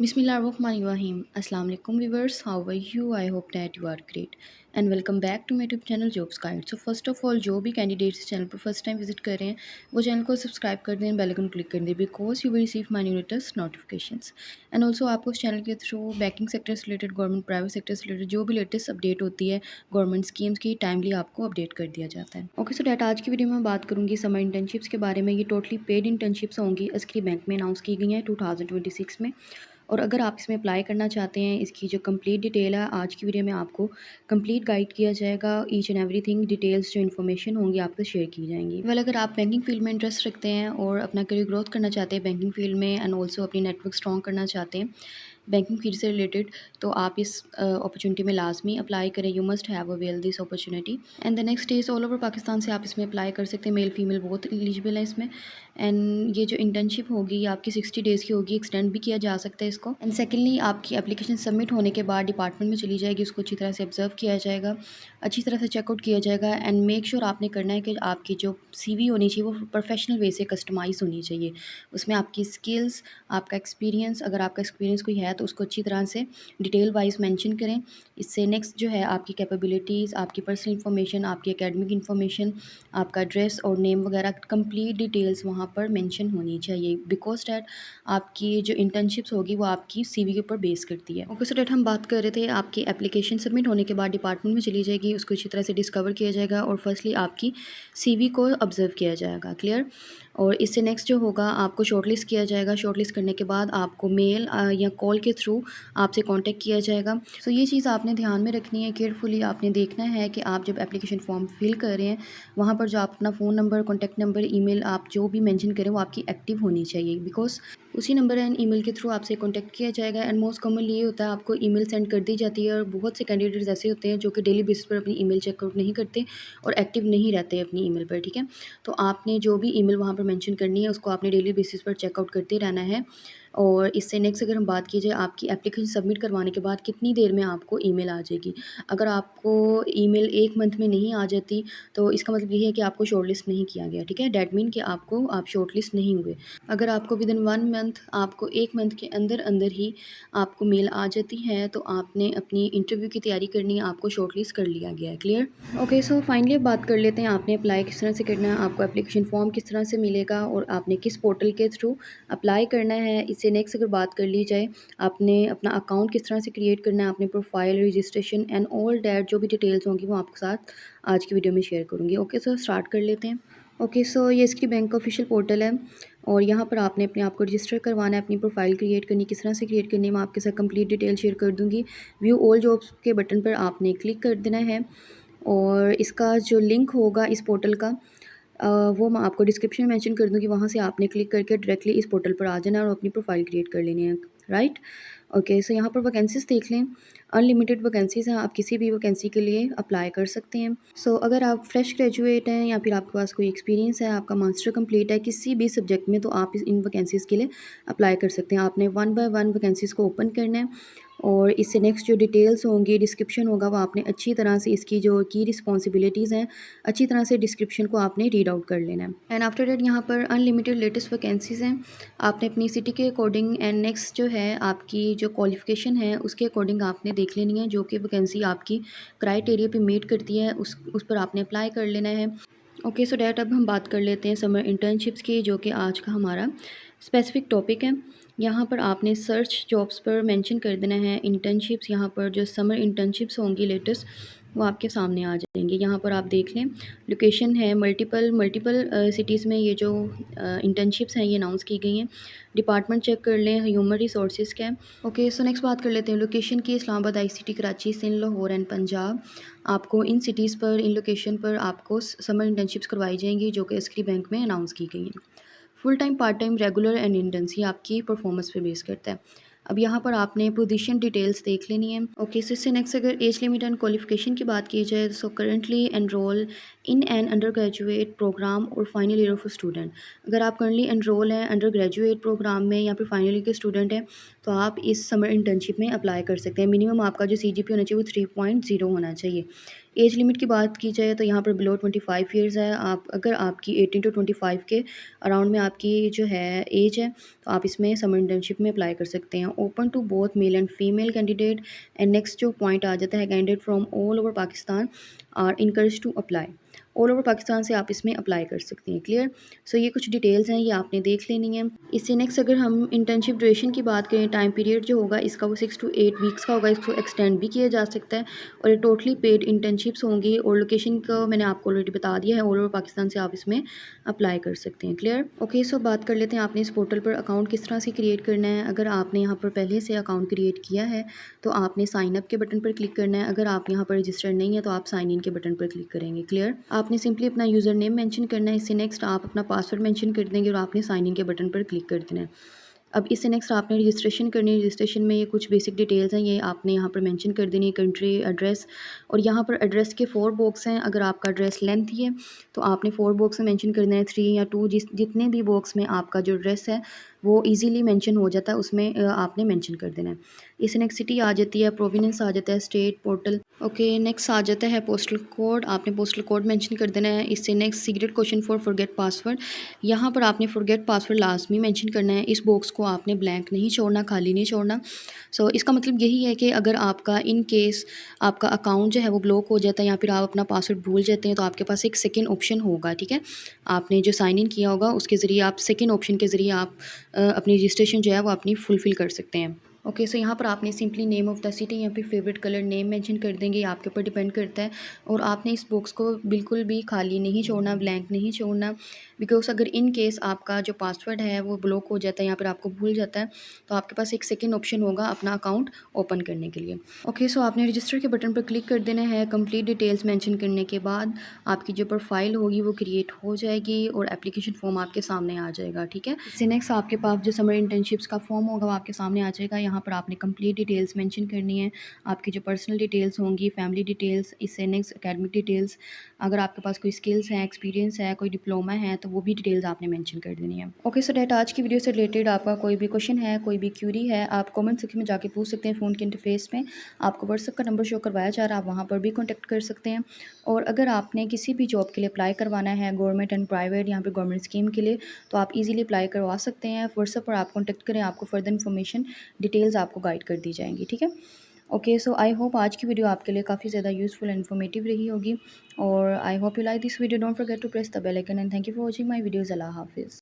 Bismillahirrahmanirrahim. Assalamu alaikum viewers. How are you? I hope that you are great. And welcome back to my YouTube channel Jobs Guide. So first of all, जो भी candidates इस channel पर first time visit कर रहे हैं वो channel को subscribe कर दें, बेल आइकन क्लिक कर दें because you will receive my new latest notifications. And also आपको इस चैनल के थ्रू बैंकिंग सेक्टर से रिलेटेड, गवर्नमेंट प्राइवेट सेक्टर से रिलेटेड जो भी लेटेस्ट अपडेट होती है गवर्नमेंट स्कीम्स की, टाइमली आपको अपडेट कर दिया जाता है। ओके सो डैट आज की वीडियो में बात करूँगी समर इंटर्नशिप्स के बारे में। ये टोटली पेड इंटर्नशिप्स होंगी, अस्करी बैंक में अनाउंस की गई हैं 2026 में। और अगर आप इसमें अप्लाई करना चाहते हैं, इसकी जो कंप्लीट डिटेल है आज की वीडियो में आपको कंप्लीट गाइड किया जाएगा। ईच एंड एवरीथिंग डिटेल्स जो इन्फॉर्मेशन होंगी आपको शेयर की जाएंगी। अगर आप बैंकिंग फील्ड में इंटरेस्ट रखते हैं और अपना करियर ग्रोथ करना चाहते हैं बैंकिंग फील्ड में एंड ऑल्सो अपनी नेटवर्क स्ट्रॉन्ग करना चाहते हैं बैंकिंग फील्ड से रिलेटेड, तो आप इस अपॉर्चुनिटी में लाजमी अप्लाई करें। You must have avail this opportunity. And the next is all over Pakistan से आप इसमें अप्लाई कर सकते हैं। मेल फीमेल बहुत एलिजिबल है इसमें। एंड ये जो इंटर्नशिप होगी ये आपकी 60 डेज़ की होगी, एक्सटेंड भी किया जा सकता है इसको। एंड सेकेंडली आपकी एप्लीकेशन सबमिट होने के बाद डिपार्टमेंट में चली जाएगी, उसको अच्छी तरह से ऑब्जर्व किया जाएगा, अच्छी तरह से चेकआउट किया जाएगा। एंड मेक श्योर आपने करना है कि आपकी जो CV होनी चाहिए वो प्रोफेशनल वे से कस्टमाइज होनी चाहिए। उसमें आपकी स्किल्स, आपका एक्सपीरियंस, अगर आपका एक्सपीरियंस कोई है तो उसको अच्छी तरह से डिटेल वाइज मेंशन करें। इससे नेक्स्ट जो है आपकी कैपेबिलिटीज़, आपकी पर्सनल इन्फॉर्मेशन, आपकी एकेडमिक इन्फॉर्मेशन, आपका एड्रेस और नेम वगैरह कंप्लीट डिटेल्स वहाँ पर मेंशन होनी चाहिए बिकॉज डैट आपकी जो इंटर्नशिप्स होगी वो आपकी CV के ऊपर बेस करती है। ओके सो डैट हम बात कर रहे थे आपकी एप्लीकेशन सबमिट होने के बाद डिपार्टमेंट में चली जाएगी, उसको अच्छी तरह से डिस्कवर किया जाएगा और फर्स्टली आपकी CV को ऑब्जर्व किया जाएगा। क्लियर। और इससे नेक्स्ट जो होगा आपको शॉर्टलिस्ट किया जाएगा। शॉर्टलिस्ट करने के बाद आपको मेल या कॉल के थ्रू आपसे कांटेक्ट किया जाएगा। सो ये चीज़ आपने ध्यान में रखनी है, केयरफुली आपने देखना है कि आप जब एप्लीकेशन फॉर्म फिल कर रहे हैं वहाँ पर जो आप अपना phone number, contact number, email आप जो भी मेंशन करें वो आपकी एक्टिव होनी चाहिए बिकॉज उसी नंबर एंड ईमेल के थ्रू आपसे कांटेक्ट किया जाएगा। एंड मोस्ट कॉमनली ये होता है आपको ईमेल सेंड कर दी जाती है और बहुत से कैंडिडेट्स ऐसे होते हैं जो कि डेली बेसिस पर अपनी ईमेल चेकआउट नहीं करते और एक्टिव नहीं रहते अपनी ईमेल पर। ठीक है, तो आपने जो भी ईमेल वहाँ पर मेंशन करनी है उसको आपने डेली बेसिस पर चेकआउट करते रहना है। और इससे नेक्स्ट अगर हम बात की जाए आपकी एप्लीकेशन सबमिट करवाने के बाद कितनी देर में आपको ईमेल आ जाएगी। अगर आपको ईमेल 1 मंथ में नहीं आ जाती तो इसका मतलब ये है कि आपको शॉर्टलिस्ट नहीं किया गया। ठीक है, डैट मीन कि आप शॉर्टलिस्ट नहीं हुए। अगर आपको विद इन 1 मंथ, आपको 1 मंथ के अंदर अंदर ही आपको मेल आ जाती है तो आपने अपनी इंटरव्यू की तैयारी करनी है, आपको शॉर्टलिस्ट कर लिया गया है। क्लियर। ओके सो फाइनली बात कर लेते हैं आपने अप्लाई किस तरह से करना है, आपको एप्लीकेशन फॉर्म किस तरह से मिलेगा और आपने किस पोर्टल के थ्रू अप्लाई करना है। इससे नेक्स्ट अगर बात कर ली जाए आपने अपना अकाउंट किस तरह से क्रिएट करना है, आपने profile, registration and all that जो भी डिटेल्स होंगी वो आपके साथ आज की वीडियो में शेयर करूँगी। ओके सो स्टार्ट कर लेते हैं। ओके सो ये इसकी बैंक का ऑफिशियल पोर्टल है और यहाँ पर आपने अपने आप को रजिस्टर करवाना है, अपनी प्रोफाइल क्रिएट करनी, किस तरह से क्रिएट करनी है मैं आपके साथ कंप्लीट डिटेल शेयर कर दूँगी। व्यू ऑल जॉब्स के बटन पर आपने क्लिक कर देना है और इसका जो लिंक होगा इस पोर्टल का वो मैं आपको डिस्क्रिप्शन में मेंशन कर दूँगी, वहाँ से आपने क्लिक करके डायरेक्टली इस पोर्टल पर आ जाना है और अपनी प्रोफाइल क्रिएट कर लेनी है। राइट। ओके सो यहाँ पर वैकेंसीज़ देख लें, अनलिमिटेड वैकेंसीज़ हैं, आप किसी भी वैकेंसी के लिए अप्लाई कर सकते हैं। सो अगर आप फ्रेश ग्रेजुएट हैं या फिर आपके पास कोई एक्सपीरियंस है, आपका मास्टर कंप्लीट है किसी भी सब्जेक्ट में, तो आप इन वैकेंसीज़ के लिए अप्लाई कर सकते हैं। आपने 1 बाय 1 वैकेंसीज़ को ओपन करना है और इससे नेक्स्ट जो डिटेल्स होंगी, डिस्क्रिप्शन होगा, वो आपने अच्छी तरह से इसकी जो की रिस्पॉन्सिबिलिटीज़ हैं अच्छी तरह से डिस्क्रिप्शन को आपने रीड आउट कर लेना है। एंड आफ्टर डेट यहाँ पर अनलिमिटेड लेटेस्ट वैकेंसीज़ हैं, आपने अपनी सिटी के अकॉर्डिंग एंड नेक्स्ट जो है आपकी जो क्वालिफ़िकेशन है उसके अकॉर्डिंग आपने देख लेनी है, जो कि वैकेंसी आपकी क्राइटेरिया पे मीट करती है उस पर आपने अप्लाई कर लेना है। ओके सो डैट अब हम बात कर लेते हैं समर इंटर्नशिप्स की, जो कि आज का हमारा स्पेसिफिक टॉपिक है। यहाँ पर आपने सर्च जॉब्स पर मेंशन कर देना है इंटर्नशिप्स। यहाँ पर जो समर इंटर्नशिप्स होंगी लेटेस्ट वो आपके सामने आ जाएंगे। यहाँ पर आप देख लें लोकेशन है मल्टीपल सिटीज़ में ये जो इंटर्नशिप्स हैं ये अनाउंस की गई हैं। डिपार्टमेंट चेक कर लें, ह्यूमन रिसोर्सेज का है। ओके सो नेक्स्ट बात कर लेते हैं लोकेशन की। Islamabad, ICT, Karachi, Sindh, Lahore and Punjab. आपको इन सिटीज़ पर, इन लोकेशन पर आपको समर इंटर्नशिप्स करवाई जाएंगी जो कि अस्करी बैंक में अनाउंस की गई हैं। Full time, part time, regular and intense, ये आपकी परफॉर्मेंस पे बेस करता है। अब यहाँ पर आपने पोजीशन डिटेल्स देख लेनी है। ओके सो इससे नेक्स्ट अगर एज लिमिट एंड क्वालिफिकेशन की बात की जाए, so currently enrol in an undergraduate programme और फाइनल ईयर ऑफ स्टूडेंट। अगर आप करंटली एनरोल हैं अंडर ग्रेजुएट प्रोग्राम में या फिर फाइनल ईयर के स्टूडेंट हैं तो आप इस समर इंटर्नशिप में अप्लाई कर सकते हैं। मिनिमम आपका जो CGPA होना चाहिए वो 3.0 होना चाहिए। एज लिमिट की बात की जाए तो यहाँ पर बिलो 25 ईयर्स है। आप अगर आपकी 18 टू 25 के अराउंड में आपकी जो है एज है तो आप इसमें समर इंटर्नशिप में अप्लाई कर सकते हैं। Open to both male and female candidate. And next जो पॉइंट आ जाता है, candidate from all over Pakistan are encourage to apply. All over Pakistan से आप इसमें अप्लाई कर सकती हैं। क्लियर। सो ये कुछ डिटेल्स हैं, ये आपने देख लेनी है। इससे नेक्स्ट अगर हम इंटर्नशिप ड्यूरेशन की बात करें, टाइम पीरियड जो होगा इसका वो 6 टू 8 वीक्स का होगा। इसको एक्सटेंड भी किया जा सकता है और ये टोटली पेड इंटर्नशिप्स होंगी। और लोकेशन का मैंने आपको ऑलरेडी बता दिया है, ऑल ओवर पाकिस्तान से आप इसमें अप्लाई कर सकते हैं। क्लियर। ओके, सो बात कर लेते हैं आपने इस पोर्टल पर अकाउंट किस तरह से क्रिएट करना है। अगर आपने यहाँ पर पहले से अकाउंट क्रिएट किया है तो आपने साइन अप के बटन पर क्लिक करना है। अगर आप यहाँ पर रजिस्टर्ड नहीं है तो आप साइन इन के बटन पर क्लिक करेंगे। क्लियर। आपने सिंपली अपना यूज़र नेम मेंशन करना है। इससे नेक्स्ट आप अपना पासवर्ड मेंशन कर देंगे और आपने साइन इन के बटन पर क्लिक कर देना है। अब इससे नेक्स्ट आपने रजिस्ट्रेशन करनी है। रजिस्ट्रेशन में ये कुछ बेसिक डिटेल्स हैं, ये आपने यहाँ पर मेंशन कर देनी है, कंट्री, एड्रेस। और यहाँ पर एड्रेस के 4 बॉक्स हैं। अगर आपका एड्रेस लेंथी है तो आपने 4 बॉक्स में मेंशन करना है, 3 या 2 जितने भी बॉक्स में आपका जो एड्रेस है वो इजीली मेंशन हो जाता है, उसमें आपने मेंशन कर देना है। इससे नेक्स्ट सिटी आ जाती है, प्रोविनेंस आ जाता है, स्टेट, पोर्टल। ओके, नेक्स्ट आ जाता है पोस्टल कोड। आपने पोस्टल कोड मेंशन कर देना है। इससे next secret question for forget password. यहाँ पर आपने फॉरगेट पासवर्ड लाजमी मेंशन करना है। इस बॉक्स को आपने ब्लैंक नहीं छोड़ना, खाली नहीं छोड़ना। सो इसका मतलब यही है कि अगर आपका इन केस आपका अकाउंट जो है वो ब्लॉक हो जाता है या फिर आप अपना पासवर्ड भूल जाते हैं तो आपके पास एक सेकेंड ऑप्शन होगा। ठीक है, आपने जो साइन इन किया होगा उसके ज़रिए आप सेकेंड ऑप्शन के ज़रिए आप अपनी रजिस्ट्रेशन जो है वो अपनी फुलफ़िल कर सकते हैं। ओके, सो यहाँ पर आपने simply name of the city या फिर फेवरेट कलर नेम मेंशन कर देंगे, ये आपके ऊपर डिपेंड करता है। और आपने इस बॉक्स को बिल्कुल भी खाली नहीं छोड़ना, ब्लैंक नहीं छोड़ना, बिकॉज अगर इन केस आपका जो पासवर्ड है वो ब्लॉक हो जाता है या फिर आपको भूल जाता है तो आपके पास एक सेकेंड ऑप्शन होगा अपना अकाउंट ओपन करने के लिए। ओके, सो आपने रजिस्टर के बटन पर क्लिक कर देना है। कंप्लीट डिटेल्स मेंशन करने के बाद आपकी जो प्रोफाइल होगी वो क्रिएट हो जाएगी और एप्लीकेशन फॉर्म आपके सामने आ जाएगा। ठीक है, इससे नेक्स्ट आपके पास जो समर इंटर्नशिप्स का फॉर्म होगा वो आपके सामने आ जाएगा। यहाँ पर आपने कंप्लीट डिटेल्स मेंशन करनी है, आपकी जो पर्सनल डिटेल्स होंगी, फैमिली डिटेल्स। इससे नेक्स्ट एकेडमिक डिटेल्स, अगर आपके पास कोई स्किल्स हैं, एक्सपीरियंस है, कोई डिप्लोमा है तो वो भी डिटेल्स आपने मेंशन कर देनी है। ओके, सो डेट आज की वीडियो से रिलेटेड आपका कोई भी क्वेश्चन है, कोई भी क्यूरी है, आप कमेंट सेक्शन में जाके पूछ सकते हैं। फ़ोन के इंटरफेस में आपको व्हाट्सएप का नंबर शो करवाया जा रहा है, आप वहाँ पर भी कॉन्टैक्ट कर सकते हैं। और अगर आपने किसी भी जॉब के लिए अप्लाई करवाना है, गवर्नमेंट एंड प्राइवेट, यहाँ पर गवर्नमेंट स्कीम के लिए, तो आप ईजिली अप्लाई करवा सकते हैं। व्हाट्सएप पर आप कॉन्टैक्ट करें, आपको फर्दर इन्फॉर्मेशन डिटेल्स आपको गाइड कर दी जाएंगी। ठीक है। ओके, सो आई होप आज की वीडियो आपके लिए काफ़ी ज़्यादा यूज़फुल एंड इन्फॉर्मेटिव रही होगी। और I hope you like this video. Don't forget to press the bell icon and thank you for watching my videos. अल्लाह हाफिज़।